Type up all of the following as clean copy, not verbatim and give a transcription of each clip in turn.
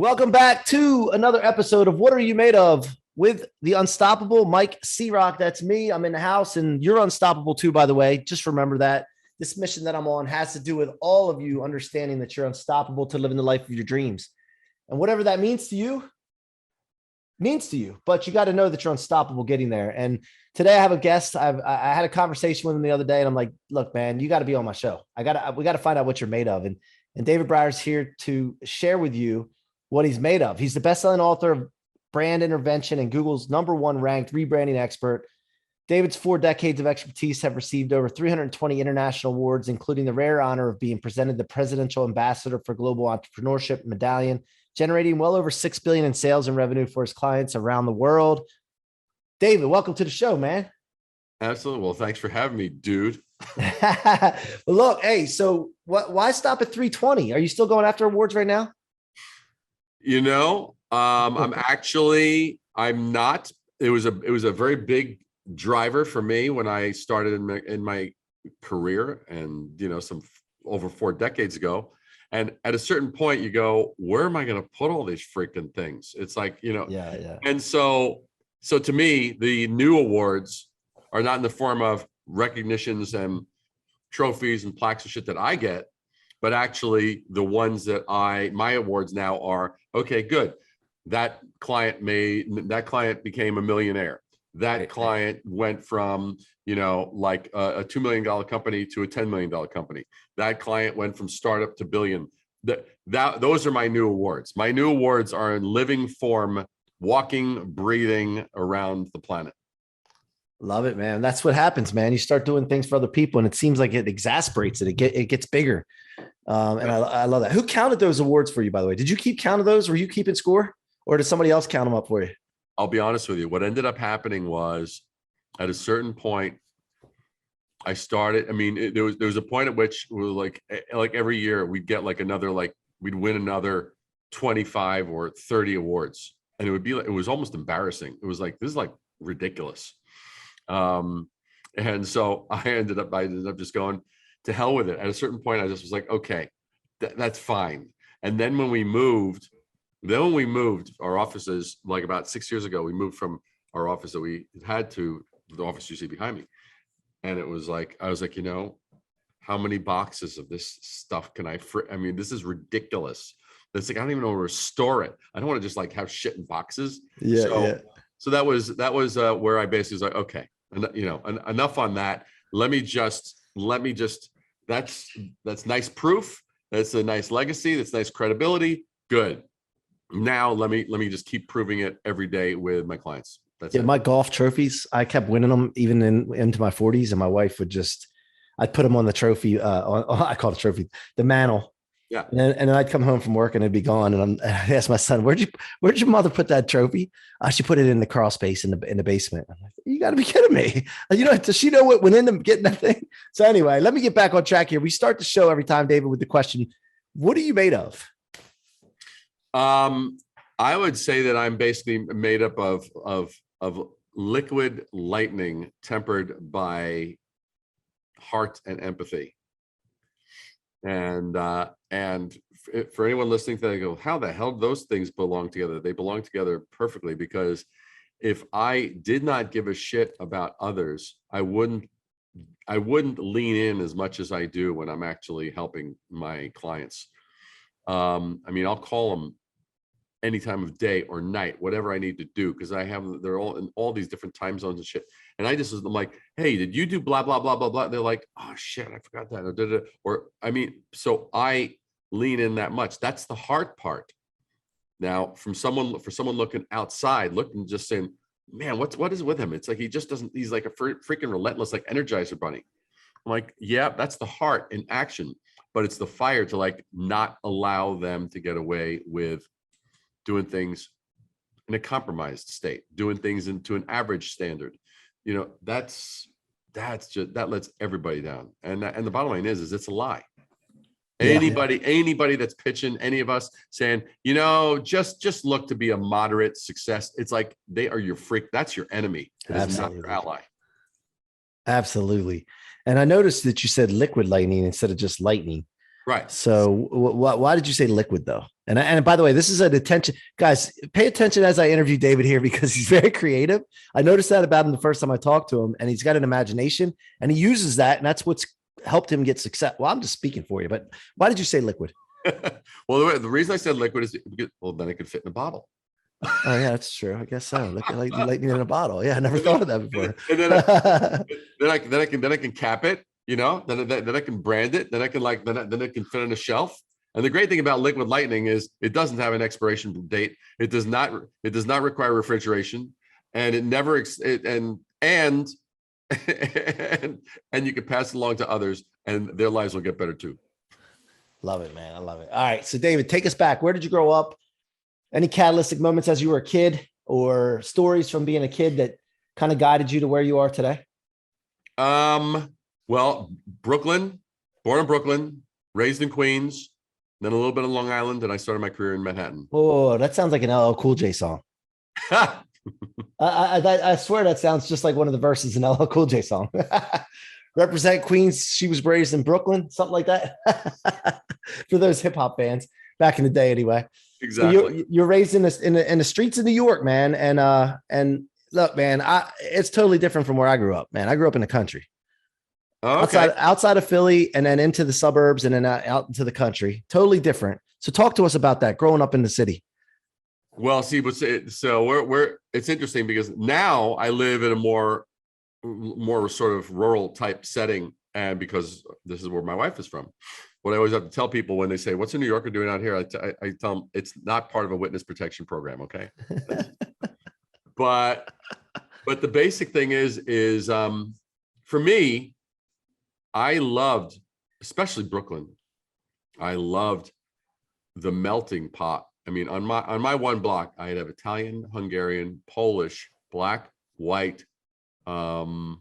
Welcome back to another episode of What Are You Made Of with the unstoppable Mike C-Roc. That's me. I'm in the house and you're unstoppable too, by the way. Just remember that this mission that I'm on has to do with all of you understanding that you're unstoppable to living the life of your dreams. And whatever that means to you, but you got to know that you're unstoppable getting there. And today I have a guest. I had a conversation with him the other day and I'm like, look, man, you got to be on my show. We got to find out what you're made of. And David Brier is here to share with you what he's made of. He's the best-selling author of Brand Intervention and Google's #1 ranked rebranding expert. David's 4 decades of expertise have received over 320 international awards, including the rare honor of being presented the Presidential Ambassador for Global Entrepreneurship medallion, generating well over $6 billion in sales and revenue for his clients around the world. David, welcome to the show, man. Absolutely. Well, thanks for having me, dude. Well, look, hey, so why stop at 320? Are you still going after awards right now? I'm not. It was a very big driver for me when I started in my career, and some over 4 decades ago. And at a certain point, you go, where am I going to put all these freaking things? It's like, Yeah. And so to me, the new awards are not in the form of recognitions and trophies and plaques and shit that I get, but actually the ones that my awards now are, okay, good. That client became a millionaire. That client went from, like a $2 million company to a $10 million company. That client went from startup to billion. Those are my new awards. My new awards are in living form, walking, breathing around the planet. Love it, man. That's what happens, man. You start doing things for other people and it seems like it exasperates it. It gets bigger. And I love that. Who counted those awards for you, by the way? Did you keep count of those? Were you keeping score or did somebody else count them up for you? I'll be honest with you. What ended up happening was at a certain point, I started, there was a point at which we were like every year we'd get we'd win another 25 or 30 awards. And it was almost embarrassing. It was like, this is like ridiculous. And so I ended up just going to hell with it. At a certain point, I just was like, okay, that's fine. And then when we moved our offices, like about 6 years ago, we moved from our office that we had to the office you see behind me. And it was like, I was like, how many boxes of this stuff can this is ridiculous. It's like, I don't even know where to store it. I don't want to just like have shit in boxes. So that was where I basically was like, okay, enough on that. Let me just, that's nice proof. That's a nice legacy. That's nice credibility. Good. Now let me just keep proving it every day with my clients. That's it. My golf trophies, I kept winning them even into my 40s, and my wife would I'd put them on the trophy. I call it a trophy, the mantle. Yeah. And then I'd come home from work and it'd be gone. And I'd ask my son, where'd your mother put that trophy? She put it in the crawl space in the basement. I'm like, you got to be kidding me. Does she know what went into getting that thing? So anyway, let me get back on track here. We start the show every time, David, with the question, what are you made of? I would say that I'm basically made up of liquid lightning tempered by heart and empathy. And for anyone listening to that, go, how the hell do those things belong together? They belong together perfectly, because if I did not give a shit about others, I wouldn't lean in as much as I do when I'm actually helping my clients. I'll call them any time of day or night, whatever I need to do, because they're all in all these different time zones and shit. And I'm like, hey, did you do blah, blah, blah, blah, blah? They're like, oh shit, I forgot that. So I lean in that much. That's the hard part. Now, for someone looking outside, looking, just saying, man, what is with him? It's like, he's like a freaking relentless, like Energizer bunny. I'm like, yeah, that's the heart in action, but it's the fire to like not allow them to get away with doing things in a compromised state, doing things into an average standard. That lets everybody down. And the bottom line is it's a lie. Anybody that's pitching any of us saying, just look to be a moderate success. It's like, they are your freak. That's your enemy. It is not your ally. Absolutely. And I noticed that you said liquid lightning instead of just lightning. Right. So why did you say liquid though? And by the way, this is an attention, guys, pay attention as I interview David here because he's very creative. I noticed that about him the first time I talked to him, and he's got an imagination and he uses that. And that's what's helped him get success. Well, I'm just speaking for you, but why did you say liquid? Well, the reason I said liquid is because, well, then it could fit in a bottle. Oh yeah, that's true. I guess so. Like lightning in a bottle. Yeah, I never thought of that before. And then I can cap it, you know, then I can brand it, then I can then it can fit on a shelf. And the great thing about liquid lightning is it doesn't have an expiration date. It does not require refrigeration, and it never and you can pass it along to others and their lives will get better too. Love it, man. I love it. All right. So David, take us back. Where did you grow up? Any catalytic moments as you were a kid or stories from being a kid that kind of guided you to where you are today? Well, Brooklyn, born in Brooklyn, raised in Queens, then a little bit of Long Island, and I started my career in Manhattan. Oh, that sounds like an LL Cool J song. I swear that sounds just like one of the verses in LL Cool J song. Represent Queens. She was raised in Brooklyn, something like that. For those hip hop fans back in the day, anyway. Exactly. So you're raised in the streets of New York, man. And look, man, it's totally different from where I grew up, man. I grew up in the country. Oh, okay. Outside of Philly, and then into the suburbs, and then out into the country. Totally different. So talk to us about that, growing up in the city. Well, see, so it's interesting because now I live in a more sort of rural type setting, and because this is where my wife is from. What I always have to tell people when they say, "What's a New Yorker doing out here?" I tell them it's not part of a witness protection program. Okay. but the basic thing is for me, I loved, especially Brooklyn. I loved the melting pot. I mean, on my one block, I had Italian, Hungarian, Polish, black, white, Latinos.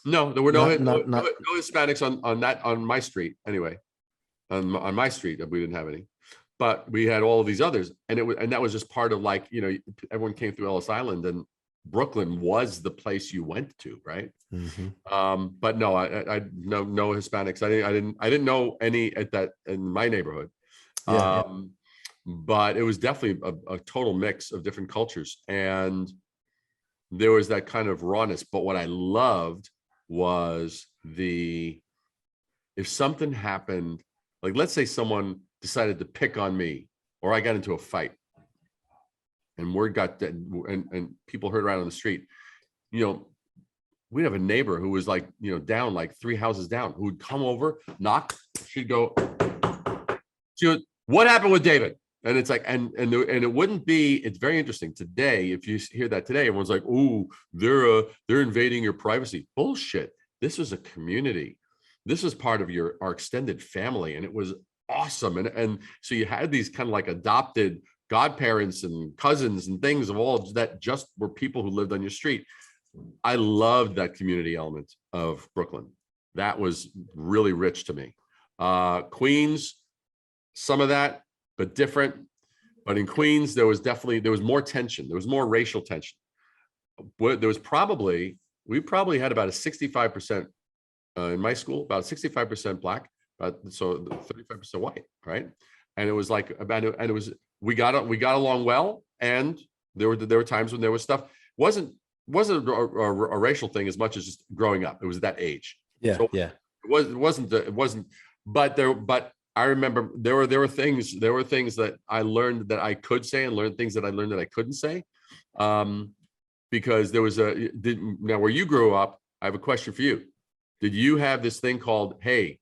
No, there were no Hispanics on my street anyway. On my street, we didn't have any, but we had all of these others, and that was just part of, like, you know, everyone came through Ellis Island, and Brooklyn was the place you went to, right? Mm-hmm. But no, I no Hispanics. I didn't know any in my neighborhood. Yeah. But it was definitely a total mix of different cultures, and there was that kind of rawness. But what I loved was if something happened, like let's say someone decided to pick on me, or I got into a fight, and word got that, and people heard around on the street, you know, we'd have a neighbor who was like, you know, down like 3 houses down, who would come over, knock, she'd go, what happened with David? And it's like, and it wouldn't be, it's very interesting today. If you hear that today, everyone's like, "Oh, they're invading your privacy." Bullshit. This was a community. This was part of our extended family. And it was awesome. And so you had these kind of like adopted godparents and cousins and things of all that just were people who lived on your street. I loved that community element of Brooklyn. That was really rich to me. Queens, some of that, but different. But in Queens, there was more tension. There was more racial tension. We probably had about a 65% in my school, about 65% black, so 35% white, right? And it was like we got along well, and there were times when there was stuff. Wasn't a racial thing as much as just growing up. It was that age. Yeah, so yeah. It wasn't. But I remember there were things that I learned that I could say, and learned things that I learned that I couldn't say, because there was now where you grew up. I have a question for you. Did you have this thing called, hey,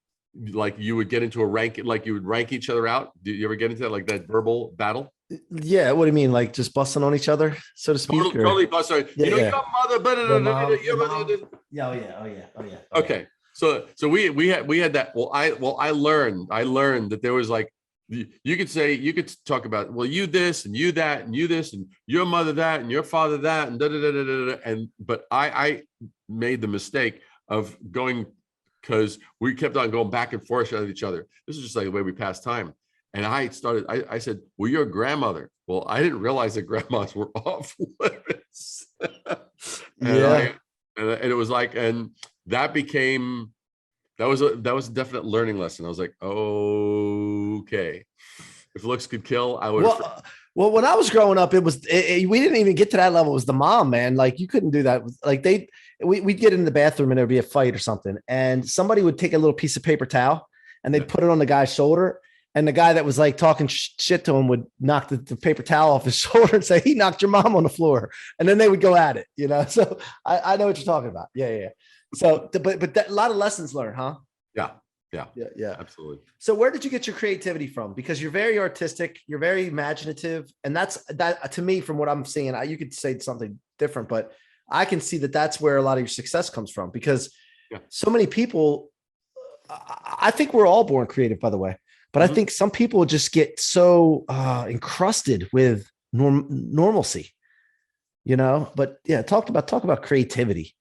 like you would get into a rank, like you would rank each other out? Did you ever get into that, like that verbal battle? Yeah. What do you mean? Like just busting on each other, so to speak? Totally busting. Yeah, you know, yeah. Your mother, Your mom. Yeah. Oh yeah. Okay. So we had that. Well, I learned that there was like, you could talk about, well, you this and you that and you this and your mother that and your father that and but I made the mistake of going, because we kept on going back and forth at each other. This is just like the way we passed time. And I said, well, your grandmother. Well, I didn't realize that grandmas were off limits. And Yeah. and it was like, and that became That was a definite learning lesson. I was like, okay, if looks could kill, I would. Well, when I was growing up, we didn't even get to that level. It was the mom, man. Like you couldn't do that. Like we'd get in the bathroom and there'd be a fight or something. And somebody would take a little piece of paper towel and they'd put it on the guy's shoulder. And the guy that was like talking shit to him would knock the paper towel off his shoulder and say, he knocked your mom on the floor. And then they would go at it, you know? So I know what you're talking about. Yeah. So, but a lot of lessons learned, huh? Yeah, absolutely. So where did you get your creativity from? Because you're very artistic, you're very imaginative. And that to me, from what I'm seeing, you could say something different, but I can see that that's where a lot of your success comes from, because so many people, I think we're all born creative, by the way, but I think some people just get so encrusted with normalcy, you know, but yeah, talk about creativity.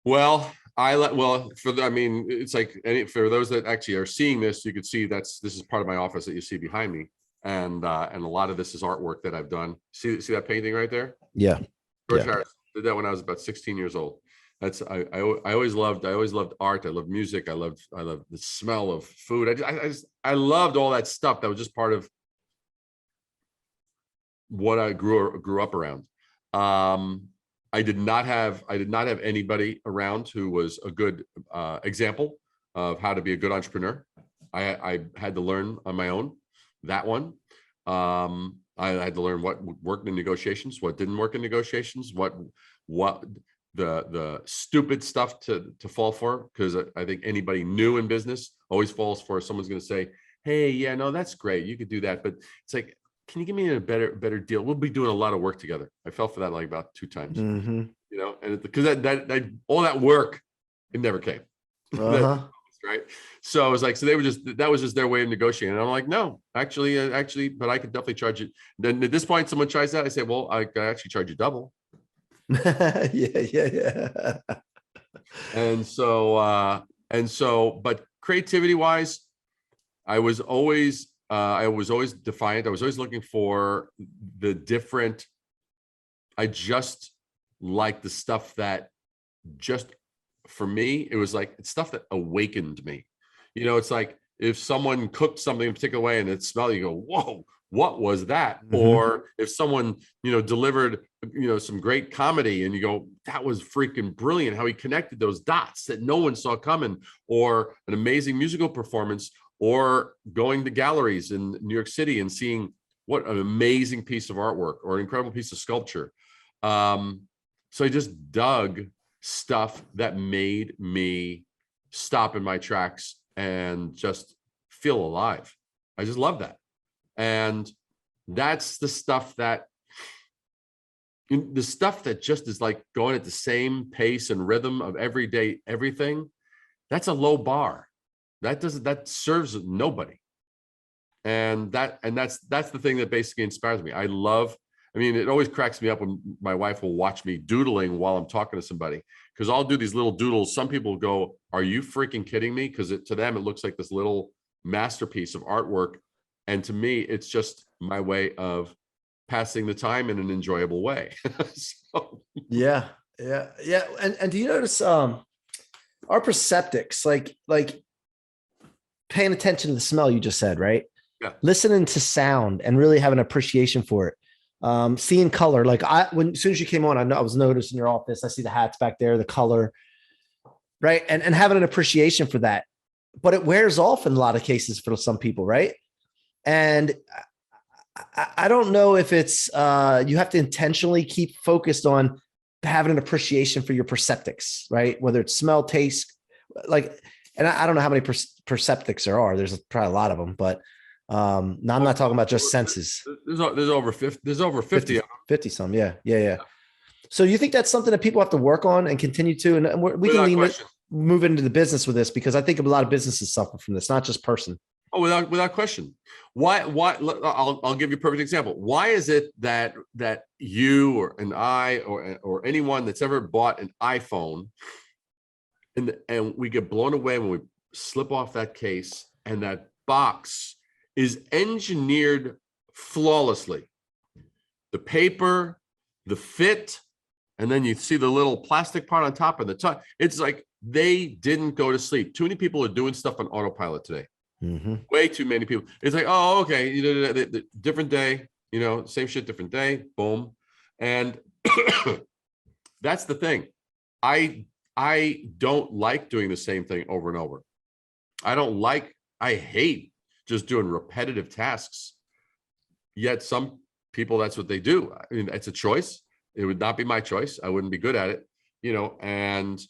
Well, it's like for those that actually are seeing this, you could see this is part of my office that you see behind me. And a lot of this is artwork that I've done. See that painting right there? Yeah. George Harris did that when I was about 16 years old. I always loved art. I loved music. I loved the smell of food. I loved all that stuff that was just part of what I grew up around. I did not have anybody around who was a good example of how to be a good entrepreneur. I had to learn on my own that one. I had to learn what worked in negotiations, what didn't work in negotiations, what the stupid stuff to fall for, because I think anybody new in business always falls for someone's going to say, hey, yeah, no, that's great, you could do that, but it's like, can you give me a better deal? We'll be doing a lot of work together. I fell for that like about 2 times, you know, and because that all that work, it never came. Right. So I was like, so that was just their way of negotiating. And I'm like, no, actually, but I could definitely charge it. Then at this point, someone tries that. I say, well, I could actually charge you double. Yeah. And so, but creativity wise, I was always defiant. I was always looking for the different. I just like the stuff that just, for me, it was like, it's stuff that awakened me. You know, it's like if someone cooked something in a particular way and it smelled, you go, whoa, what was that? Or if someone, you know, delivered, you know, some great comedy and you go, that was freaking brilliant, how he connected those dots that no one saw coming, or an amazing musical performance, or going to galleries in New York City and seeing what an amazing piece of artwork or an incredible piece of sculpture. So I just dug stuff that made me stop in my tracks and just feel alive. I just love that. And that's the stuff that just is like going at the same pace and rhythm of everyday everything. That's a low bar. That serves nobody. And that's the thing that basically inspires me. I mean, it always cracks me up when my wife will watch me doodling while I'm talking to somebody, because I'll do these little doodles. Some people go, are you freaking kidding me? Because to them, it looks like this little masterpiece of artwork. And to me, it's just my way of passing the time in an enjoyable way. So. Yeah. And do you notice our perceptics, like paying attention to the smell you just said, right? Yeah. Listening to sound and really having an appreciation for it. Seeing color, like as soon as you came on, I was noticing your office. I see the hats back there, the color, right? And having an appreciation for that, but it wears off in a lot of cases for some people, right? And I don't know if it's you have to intentionally keep focused on having an appreciation for your perceptics, right? Whether it's smell, taste, like, and I don't know how many perceptics there are. There's probably a lot of them, but I'm not talking about just senses. There's over 50. There's over 50 some. Yeah. So you think that's something that people have to work on and continue to, and we can move into the business with this, because I think a lot of businesses suffer from this, not just person. Oh, without question. Why? I'll give you a perfect example. Why is it that you or I or anyone that's ever bought an iPhone and we get blown away when we slip off that case and that box is engineered flawlessly? The paper, the fit, and then you see the little plastic part on top of the top. It's like They didn't go to sleep. Too many people are doing stuff on autopilot today. Way too many people. It's like, oh, okay, different day, same shit, different day, boom. And that's the thing. I don't like doing the same thing over and over. I hate just doing repetitive tasks. Yet some people, that's what they do. I mean, it's a choice. It would not be my choice. I wouldn't be good at it, and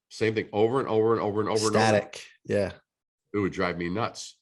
same thing over and over and over and over. Static. Yeah. It would drive me nuts.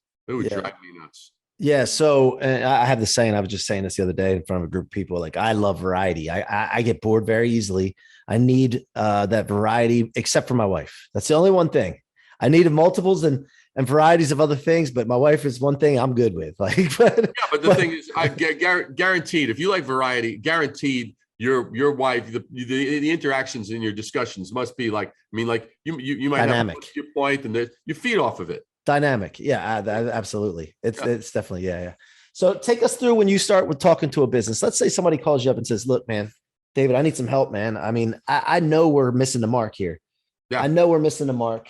Yeah. So I have the saying, I was just saying this the other day in front of a group of people, like, I love variety. I get bored very easily. I need that variety, except for my wife. That's the only one thing. I need multiples and varieties of other things, but my wife is one thing I'm good with. Like, but the thing is, I guaranteed, if you like variety, guaranteed your wife, the interactions in your discussions must be like, you might dynamic. Have your point, and you feed off of it. Dynamic. Yeah, absolutely. It's definitely, yeah. So take us through when you start with talking to a business. Let's say somebody calls you up and says, look, man, David, I need some help, man. I mean, I know we're missing the mark here. Yeah. I know we're missing the mark.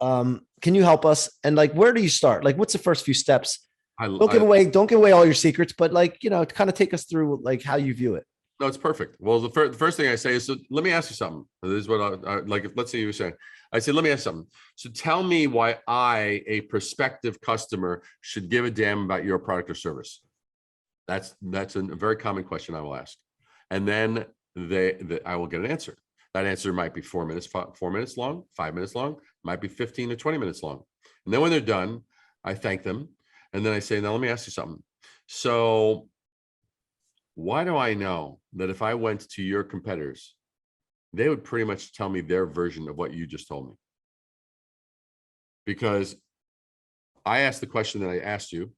Can you help us? And like, where do you start? Like, what's the first few steps? Don't give away all your secrets, but like, kind of take us through like how you view it. No, it's perfect. Well, the first thing I say is, so let me ask you something. This is what I like. If, let's say you were saying, I said, let me ask you something. So tell me why I, a prospective customer, should give a damn about your product or service. That's a very common question I will ask. And then I will get an answer. That answer might be 4 minutes long, 5 minutes long, might be 15 or 20 minutes long. And then when they're done, I thank them. And then I say, now let me ask you something. So why do I know that if I went to your competitors, they would pretty much tell me their version of what you just told me? Because I asked the question that I asked you,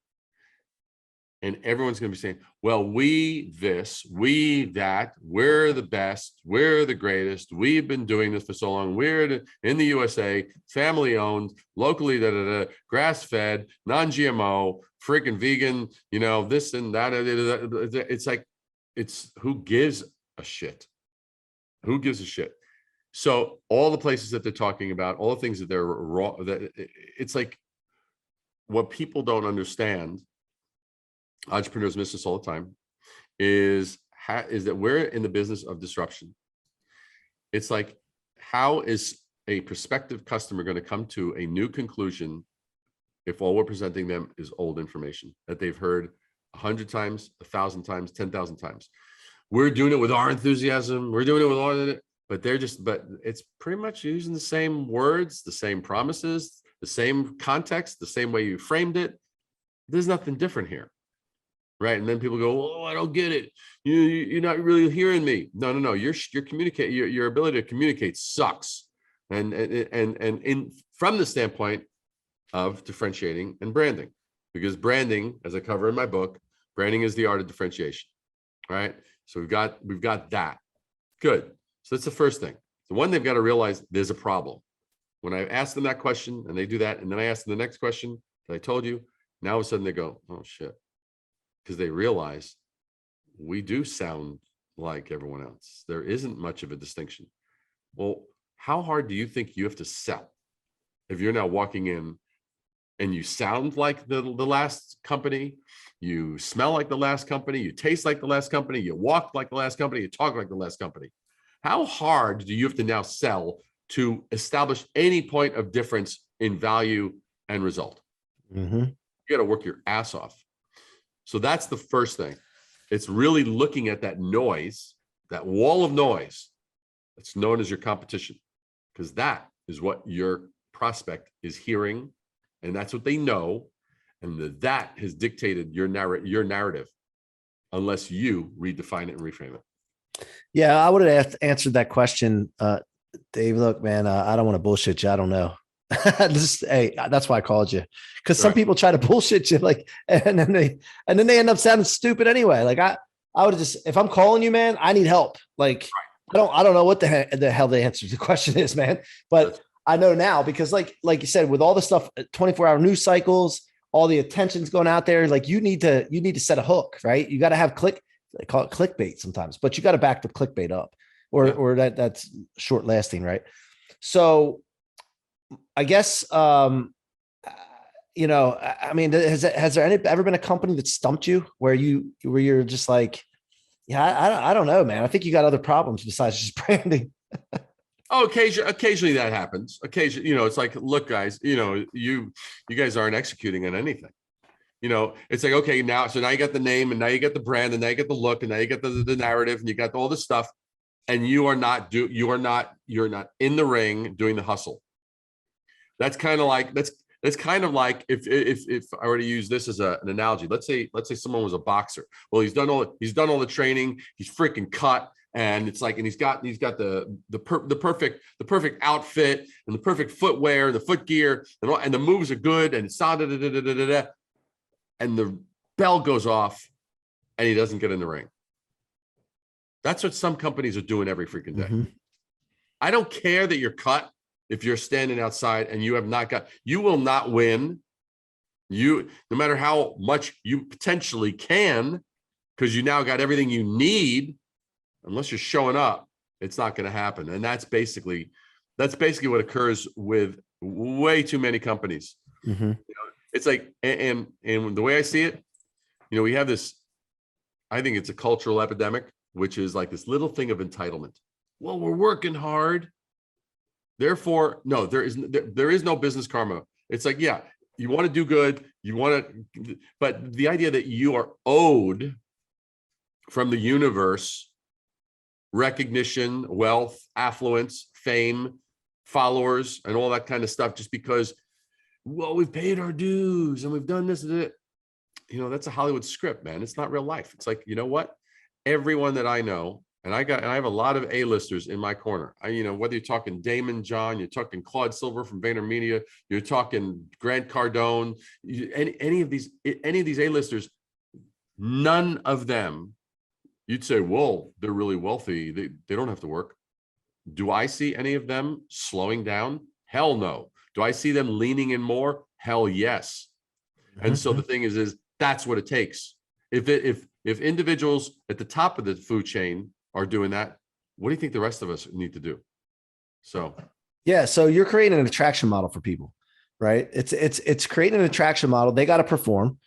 and everyone's going to be saying, well, we this, we that, we're the best, we're the greatest, we've been doing this for so long, we're in the USA, family owned, locally, grass-fed, non-GMO, freaking vegan, this and that. It's like, who gives a shit? Who gives a shit? So all the places that they're talking about, all the things that they're raw, it's like, what people don't understand, entrepreneurs miss this all the time, is that we're in the business of disruption. It's like, how is a prospective customer going to come to a new conclusion if all we're presenting them is old information that they've heard 100 times, 1,000 times, 10,000 times? We're doing it with our enthusiasm. We're doing it with all of it, but it's pretty much using the same words, the same promises, the same context, the same way you framed it. There's nothing different here. Right. And then people go, oh, I don't get it. You're not really hearing me. No. You're communicating. Your ability to communicate sucks. And from the standpoint of differentiating and branding, because branding, as I cover in my book, branding is the art of differentiation. Right. So we've got that. Good. So that's the first thing. The one, they've got to realize there's a problem. When I ask them that question and they do that, and then I ask them the next question that I told you, now all of a sudden they go, oh shit. Because they realize we do sound like everyone else. There isn't much of a distinction. Well, how hard do you think you have to sell if you're now walking in and you sound like the last company, you smell like the last company, you taste like the last company, you walk like the last company, you talk like the last company? How hard do you have to now sell to establish any point of difference in value and result? You got to work your ass off. So that's the first thing. It's really looking at that noise, that wall of noise that's known as your competition, because that is what your prospect is hearing, and that's what they know, and that has dictated your narrative, unless you redefine it and reframe it. Yeah, I would have answered that question, Dave. Look, man, I don't want to bullshit you. I don't know. Hey, that's why I called you, because some people try to bullshit you, like, and then they end up sounding stupid anyway. Like I would have just, if I'm calling you, man, I need help. Like I don't know what the hell the answer to the question is, man. But I know now, because like you said, with all the stuff, 24-hour news cycles, all the attention's going out there. Like you need to set a hook, right? You got to have they call it clickbait sometimes, but you got to back the clickbait up, or that's short lasting, right? So I guess, I mean, has there ever been a company that stumped you where you're just like, yeah, I don't know, man. I think you got other problems besides just branding. Oh, occasionally that happens. Occasionally, it's like, look, guys, you guys aren't executing on anything. It's like, okay, now you got the name, and now you get the brand, and now you get the look, and now you get the narrative, and you got all this stuff, and you're not in the ring doing the hustle. That's kind of like if I were to use this as an analogy, let's say someone was a boxer. Well, he's done all the training, he's freaking cut, and it's like, and he's got the perfect outfit and the perfect footwear, the foot gear, and the moves are good, and it's and the bell goes off, and he doesn't get in the ring. That's what some companies are doing every freaking day. Mm-hmm. I don't care that you're cut. If you're standing outside and you will not win. No matter how much you potentially can, because you now got everything you need, unless you're showing up, it's not going to happen. And that's basically what occurs with way too many companies. Mm-hmm. It's like, and the way I see it, we have this, I think it's a cultural epidemic, which is like this little thing of entitlement. Well, we're working hard. Therefore, no, there is no business karma. It's like, yeah, you want to do good, but the idea that you are owed from the universe recognition, wealth, affluence, fame, followers, and all that kind of stuff, just because, well, we've paid our dues and we've done this and that. That's a Hollywood script, man. It's not real life. It's like, you know what? Everyone that I know, and I have a lot of A-listers in my corner. Whether you're talking Damon John, you're talking Claude Silver from VaynerMedia, you're talking Grant Cardone, any of these A-listers, none of them, you'd say, well, they're really wealthy. They don't have to work. Do I see any of them slowing down? Hell no. Do I see them leaning in more? Hell yes. Mm-hmm. And so the thing is that's what it takes. If individuals at the top of the food chain are doing that, what do you think the rest of us need to do? So you're creating an attraction model for people, right? It's creating an attraction model. They got to perform.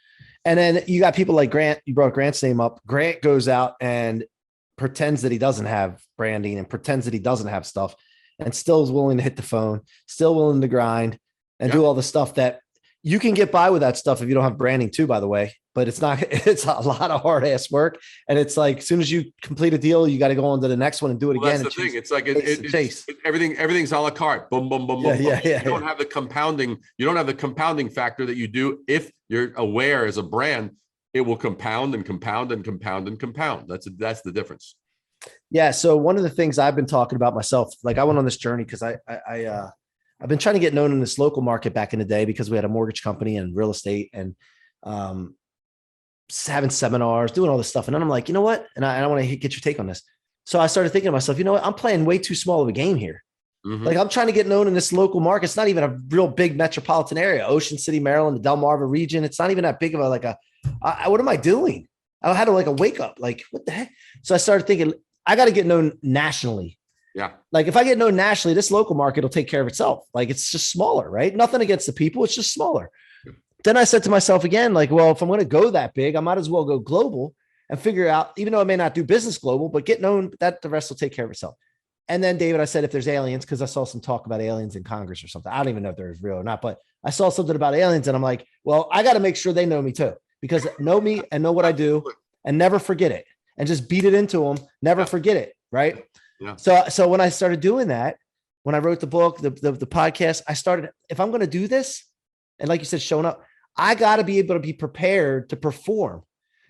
And then you got people like Grant. You brought Grant's name up. Grant goes out and pretends that he doesn't have branding and pretends that he doesn't have stuff, and still is willing to hit the phone, still willing to grind and do all the stuff that you can get by with that stuff if you don't have branding too, by the way. But it's a lot of hard ass work. And it's like, as soon as you complete a deal, you got to go on to the next one and do it again. That's the thing. It's like everything's a la carte. Boom, boom, boom, boom. You don't have the compounding. You don't have the compounding factor that you do if you're aware as a brand. It will compound and compound and compound and compound. That's the difference. Yeah. So one of the things I've been talking about myself, like I went on this journey because I've been trying to get known in this local market back in the day because we had a mortgage company and real estate and having seminars, doing all this stuff. And then I'm like, you know what? And I want to get your take on this. So I started thinking to myself, you know what? I'm playing way too small of a game here. Mm-hmm. Like I'm trying to get known in this local market. It's not even a real big metropolitan area, Ocean City, Maryland, the Delmarva region. It's not even that big of what am I doing? I had a wake up, like, what the heck? So I started thinking, I got to get known nationally. Yeah. Like if I get known nationally, this local market will take care of itself. Like it's just smaller, right? Nothing against the people. It's just smaller. Then I said to myself again, like, well, if I'm going to go that big, I might as well go global and figure out, even though I may not do business global, but get known that the rest will take care of itself. And then David, I said, if there's aliens, because I saw some talk about aliens in Congress or something. I don't even know if they're real or not, but I saw something about aliens and I'm like, well, I got to make sure they know me too, because know me and know what I do and never forget it and just beat it into them. Never forget it. Right. Yeah. So when I started doing that, when I wrote the book, the podcast, I started, if I'm going to do this, and like you said, showing up, I got to be able to be prepared to perform.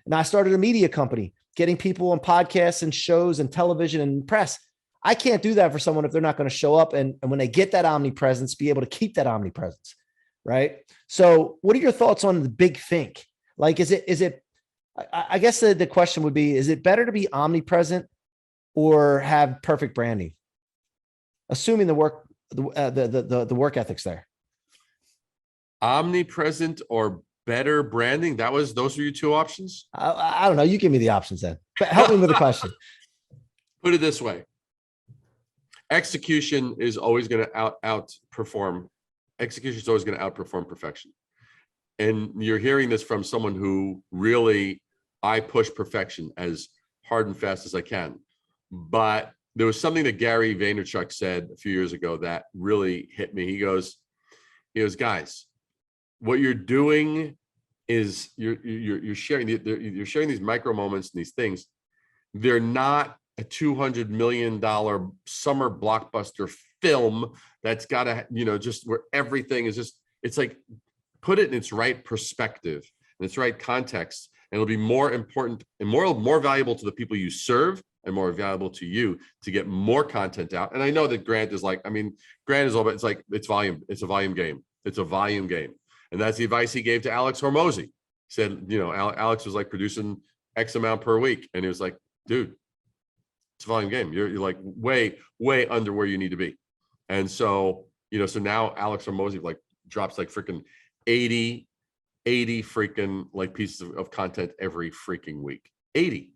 And I started a media company, getting people on podcasts and shows and television and press. I can't do that for someone if they're not going to show up. And when they get that omnipresence, be able to keep that omnipresence. Right. So what are your thoughts on the big think? Like, is it, I guess the question would be, is it better to be omnipresent or have perfect branding? Assuming the work ethics there. Omnipresent or better branding? Those were your two options? I don't know. You give me the options then. But help me with the question. Put it this way. Execution is always going to outperform execution is always going to outperform perfection. And you're hearing this from someone who really, I push perfection as hard and fast as I can. But there was something that Gary Vaynerchuk said a few years ago that really hit me. He goes, guys, what you're doing is you're sharing these micro moments and these things. They're not a $200 million summer blockbuster film that's got to, just where everything is just, it's like, put it in its right perspective and its right context, and it'll be more important and more valuable to the people you serve and more valuable to you to get more content out. And I know that Grant is Grant is all about, it's volume. It's a volume game. It's a volume game. And that's the advice he gave to Alex Hormozy. He said, Alex was like producing X amount per week. And he was like, dude, it's a volume game. You're like way, way under where you need to be. And so, so now Alex Hormozy drops freaking 80 freaking pieces of content every freaking week. 80.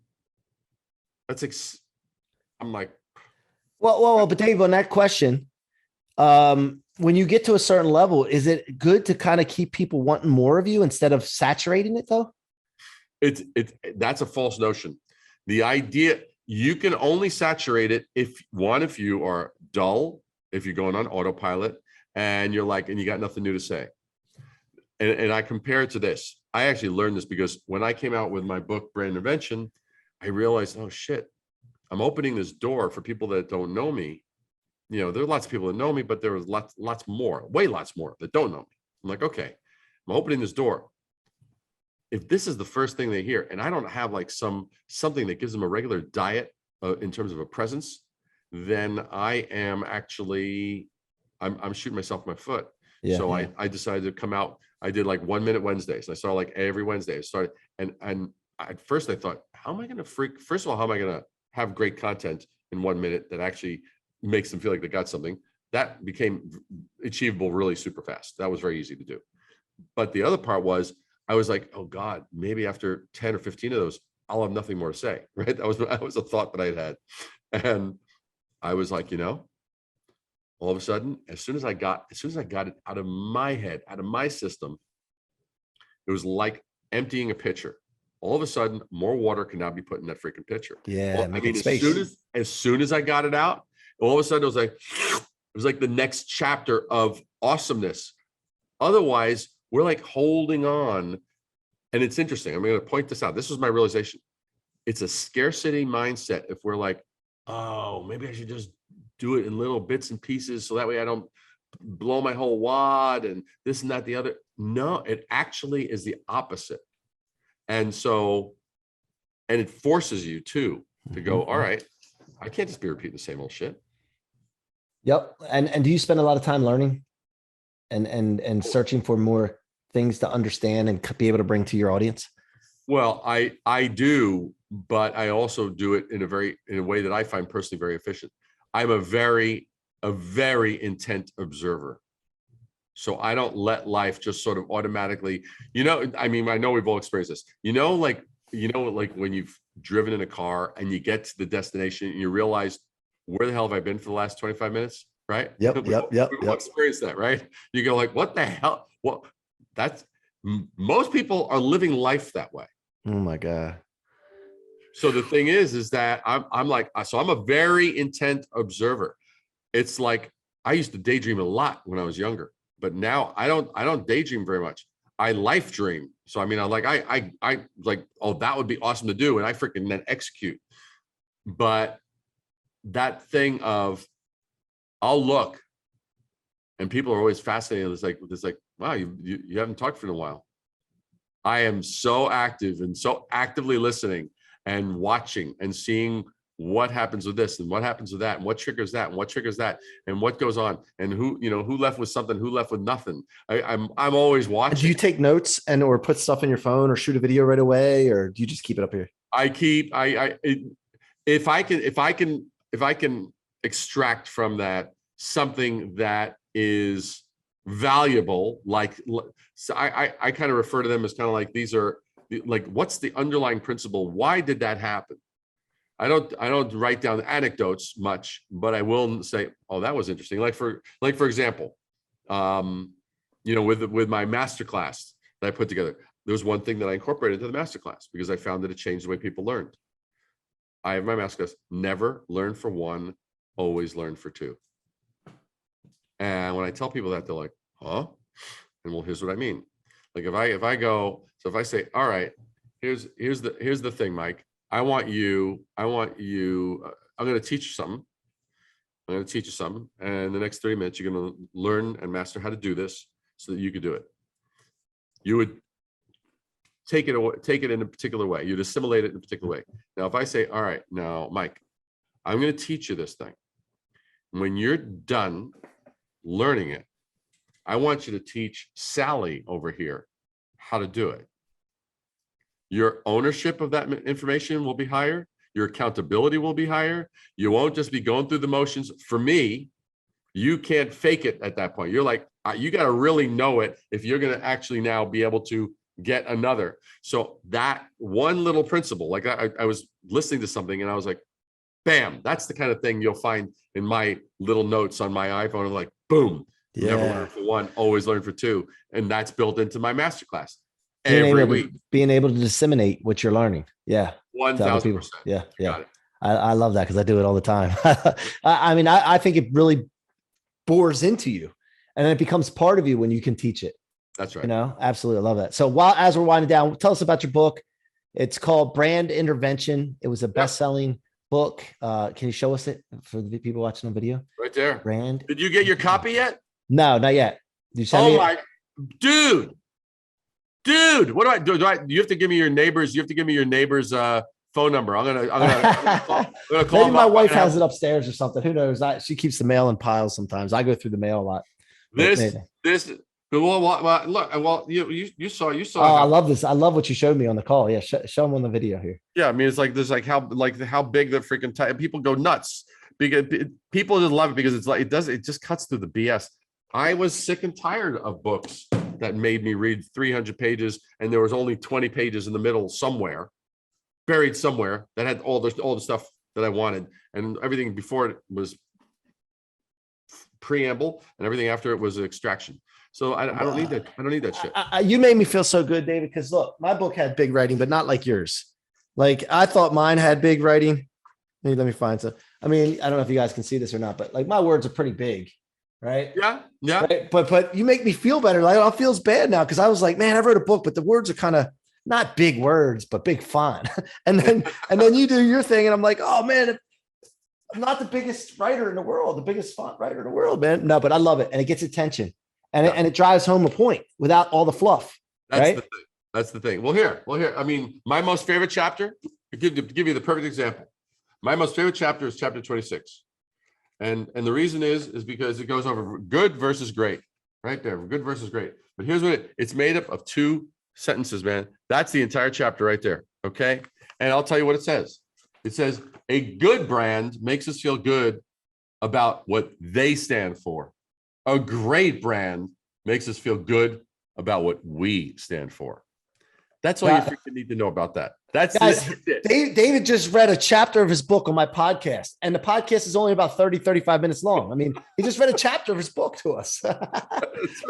That's I'm like, well, but Dave, on that question, when you get to a certain level, is it good to kind of keep people wanting more of you instead of saturating it though? That's a false notion. The idea, you can only saturate it if you are dull, if you're going on autopilot and and you got nothing new to say. And I compare it to this. I actually learned this because when I came out with my book, Brand Invention, I realized, oh shit, I'm opening this door for people that don't know me. There are lots of people that know me, but there was lots more that don't know me. I'm like, okay, I'm opening this door. If this is the first thing they hear, and I don't have something that gives them a regular diet in terms of a presence, then I am actually, I'm shooting myself in my foot. Yeah, so yeah. I decided to come out. I did 1 minute Wednesdays. I started every Wednesday. I started, and at first I thought, how am I going to first of all, how am I going to have great content in 1 minute that actually makes them feel like they got something? That became achievable really super fast. That was very easy to do. But the other part was, I was like, oh God, maybe after 10 or 15 of those, I'll have nothing more to say, right? That was a thought that I'd had. And I was like, all of a sudden, as soon as I got it out of my head, out of my system, it was like emptying a pitcher. All of a sudden, more water can now be put in that freaking pitcher. Yeah, space. As soon as I got it out, all of a sudden it was like the next chapter of awesomeness. Otherwise, we're holding on. And it's interesting. I'm going to point this out. This was my realization. It's a scarcity mindset. If we're oh, maybe I should just do it in little bits and pieces so that way I don't blow my whole wad and this and that, the other. No, it actually is the opposite. And so, and it forces you to go, all right, I can't just be repeating the same old shit. Yep. And do you spend a lot of time learning and searching for more things to understand and be able to bring to your audience? Well, I do, but I also do it in a way that I find personally very efficient. I'm a very intent observer. So I don't let life just sort of automatically, I know we've all experienced this, when you've driven in a car and you get to the destination and you realize, where the hell have I been for the last 25 minutes? Right? Yep. We all experience that, right? You go what the hell? Well, most people are living life that way. Oh my God. So the thing is that I'm a very intent observer. It's I used to daydream a lot when I was younger, but now I don't daydream very much. I life dream. So I oh, that would be awesome to do, and I freaking then execute. But that thing of, I'll look, and people are always fascinated. It's wow, you haven't talked for a while. I am so active and so actively listening and watching and seeing what happens with this and what happens with that and what triggers that and what triggers that and what goes on and who left with something, who left with nothing. I'm always watching. Do you take notes or put stuff in your phone or shoot a video right away, or do you just keep it up here? If I can extract from that something that is valuable, so I kind of refer to them as kind of these are what's the underlying principle? Why did that happen? I don't write down anecdotes much, but I will say, oh, that was interesting. For example, with my masterclass that I put together, there was one thing that I incorporated into the masterclass because I found that it changed the way people learned. I have my masterclass: never learn for one, always learn for two. And when I tell people that, they're like, huh? And well, here's what I mean. Like if I say, all right, here's the thing, Mike. I'm going to teach you something. I'm going to teach you something. And the next 30 minutes, you're going to learn and master how to do this so that you could do it. You would take it in a particular way. You'd assimilate it in a particular way. Now, if I say, all right, now, Mike, I'm going to teach you this thing. When you're done learning it, I want you to teach Sally over here how to do it. Your ownership of that information will be higher. Your accountability will be higher. You won't just be going through the motions. For me, you can't fake it at that point. You're like, you got to really know it if you're going to actually now be able to get another. So that one little principle, like I was listening to something and I was like, bam, that's the kind of thing you'll find in my little notes on my iPhone. I'm like, boom, never learn for one, always learn for two. And that's built into my masterclass every week. Being able to disseminate what you're learning. Yeah. 1,000%. Yeah. Yeah. I love that because I do it all the time. I mean, I think it really bores into you and then it becomes part of you when you can teach it. That's right. Absolutely. I love that. So as we're winding down, tell us about your book. It's called Brand Intervention. It was a best-selling book. Can you show us it for the people watching on video? Right there. Brand. Did you get your copy yet? No, not yet. Did you send me dude, what do I do? You have to give me your neighbor's. You have to give me your neighbor's phone number. I'm gonna call Maybe my wife has it upstairs or something. Who knows? She keeps the mail in piles sometimes. I go through the mail a lot. Well, you saw. Oh, I love this. I love what you showed me on the call. Yeah, show them on the video here. Yeah, I mean, it's like there's how big the freaking people go nuts because people just love it because it's like it just cuts through the BS. I was sick and tired of books that made me read 300 pages and there was only 20 pages in the middle somewhere, buried somewhere, that had all the stuff that I wanted, and everything before it was preamble and everything after it was extraction. So I don't need that. I don't need that shit. You made me feel so good, David, because look, my book had big writing, but not like yours. Like I thought mine had big writing. Let me find some. I mean, I don't know if you guys can see this or not, but like my words are pretty big, right? Yeah. Right? But you make me feel better. Like it feels bad now because I was like, man, I wrote a book, but the words are kind of not big words, but big font. and then you do your thing, and I'm like, oh man, I'm not the biggest writer in the world, the biggest font writer in the world, man. No, but I love it, and it gets attention. And it drives home a point without all the fluff. That's the thing. Well, here. I mean, my most favorite chapter, to give you the perfect example. My most favorite chapter is chapter 26. And the reason is because it goes over good versus great. Right there. Good versus great. But here's what it's made up of 2 sentences, man. That's the entire chapter right there. Okay. And I'll tell you what it says. It says a good brand makes us feel good about what they stand for. A great brand makes us feel good about what we stand for. That's all you freaking need to know about that. That's guys, it. David just read a chapter of his book on my podcast, and the podcast is only about 35 minutes long. I mean, he just read a chapter of his book to us. Right.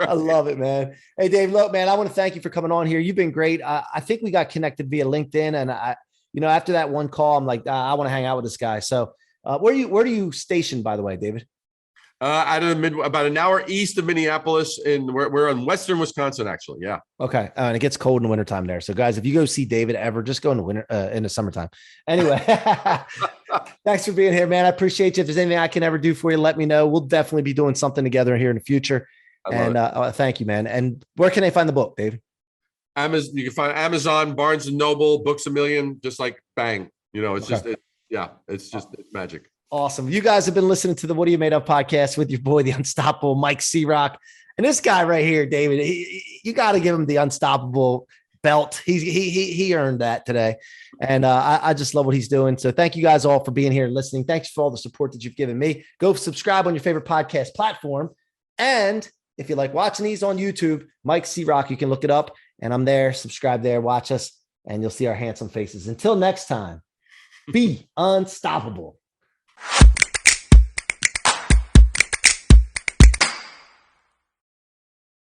I love it, man. Hey, Dave, look, man, I want to thank you for coming on here. You've been great. I think we got connected via LinkedIn, and after that one call, I'm like, I want to hang out with this guy. So where are you stationed, by the way, David? Out of about an hour east of Minneapolis, and we're in western Wisconsin, actually. Yeah. Okay. And it gets cold in the wintertime there. So, guys, if you go see David ever, just go in the winter, in the summertime. Anyway, thanks for being here, man. I appreciate you. If there's anything I can ever do for you, let me know. We'll definitely be doing something together here in the future. Thank you, man. And where can they find the book, David? Amazon. You can find Amazon, Barnes and Noble, Books A Million. Just like bang. It's okay. It's magic. Awesome. You guys have been listening to the What Are You Made Of podcast with your boy, the unstoppable Mike C-Roc. And this guy right here, David, you got to give him the unstoppable belt. He earned that today. And I just love what he's doing. So thank you guys all for being here and listening. Thanks for all the support that you've given me. Go subscribe on your favorite podcast platform. And if you like watching these on YouTube, Mike C-Roc, you can look it up. And I'm there. Subscribe there. Watch us. And you'll see our handsome faces. Until next time, be unstoppable.